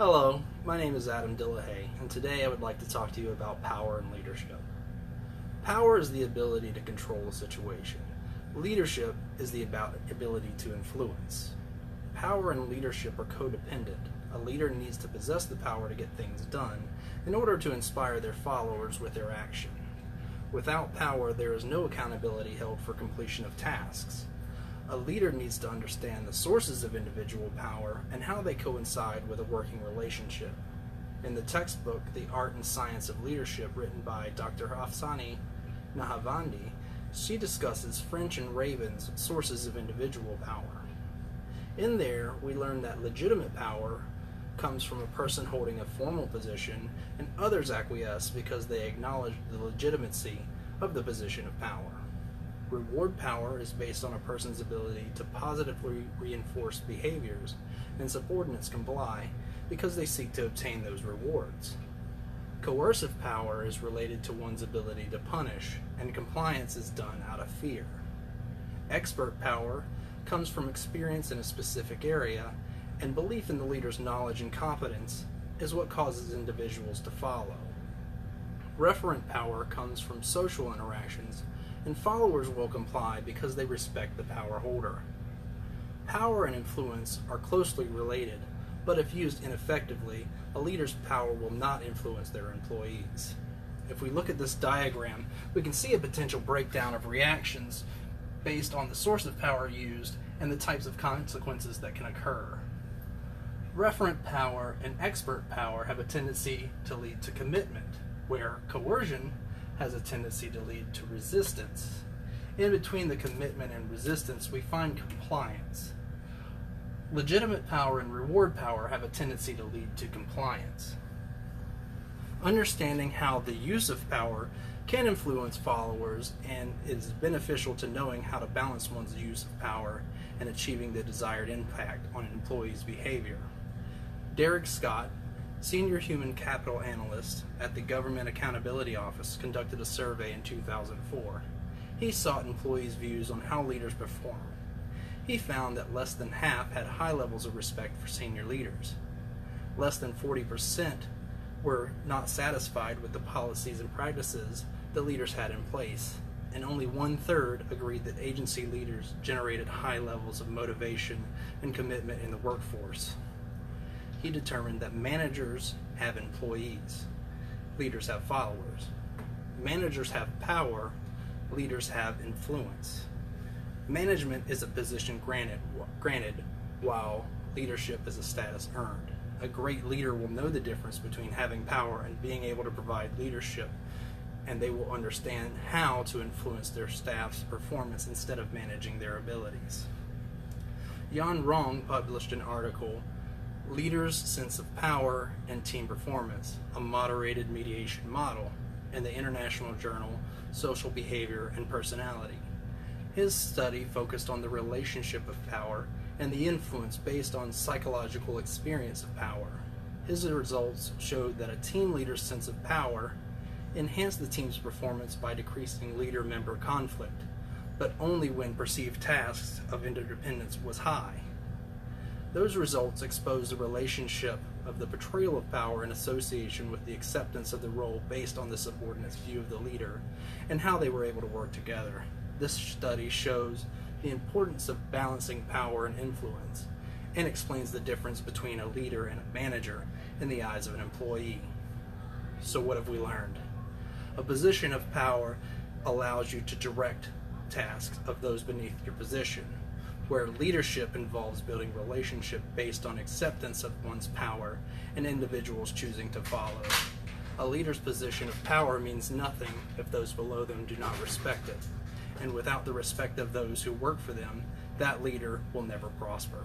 Hello, my name is Adam Dillahay, and today I would like to talk to you about power and leadership. Power is the ability to control a situation. Leadership is the ability to influence. Power and leadership are codependent. A leader needs to possess the power to get things done in order to inspire their followers with their action. Without power, there is no accountability held for completion of tasks. A leader needs to understand the sources of individual power and how they coincide with a working relationship. In the textbook, The Art and Science of Leadership, written by Dr. Afsani Nahavandi, she discusses French and Raven's sources of individual power. In there, we learn that legitimate power comes from a person holding a formal position, and others acquiesce because they acknowledge the legitimacy of the position of power. Reward power is based on a person's ability to positively reinforce behaviors, and subordinates comply because they seek to obtain those rewards. Coercive power is related to one's ability to punish, and compliance is done out of fear. Expert power comes from experience in a specific area, and belief in the leader's knowledge and competence is what causes individuals to follow. Referent power comes from social interactions, and followers will comply because they respect the power holder. Power and influence are closely related, but if used ineffectively, a leader's power will not influence their employees. If we look at this diagram, we can see a potential breakdown of reactions based on the source of power used and the types of consequences that can occur. Referent power and expert power have a tendency to lead to commitment, where coercion has a tendency to lead to resistance. In between the commitment and resistance, we find compliance. Legitimate power and reward power have a tendency to lead to compliance. Understanding how the use of power can influence followers and is beneficial to knowing how to balance one's use of power and achieving the desired impact on an employee's behavior. Derek Scott, Senior Human Capital Analyst at the Government Accountability Office, conducted a survey in 2004. He sought employees' views on how leaders perform. He found that less than half had high levels of respect for senior leaders. Less than 40% were not satisfied with the policies and practices the leaders had in place, and only 1/3 agreed that agency leaders generated high levels of motivation and commitment in the workforce. He determined that managers have employees, leaders have followers. Managers have power, leaders have influence. Management is a position granted, while leadership is a status earned. A great leader will know the difference between having power and being able to provide leadership, and they will understand how to influence their staff's performance instead of managing their abilities. Jan Rong published an article, Leaders' Sense of Power and Team Performance, a Moderated Mediation Model, in the international journal Social Behavior and Personality. His study focused on the relationship of power and the influence based on psychological experience of power. His results showed that a team leader's sense of power enhanced the team's performance by decreasing leader-member conflict, but only when perceived tasks of interdependence was high. Those results expose the relationship of the portrayal of power in association with the acceptance of the role based on the subordinate's view of the leader and how they were able to work together. This study shows the importance of balancing power and influence and explains the difference between a leader and a manager in the eyes of an employee. So what have we learned? A position of power allows you to direct tasks of those beneath your position, where leadership involves building relationship based on acceptance of one's power and individuals choosing to follow. A leader's position of power means nothing if those below them do not respect it, and without the respect of those who work for them, that leader will never prosper.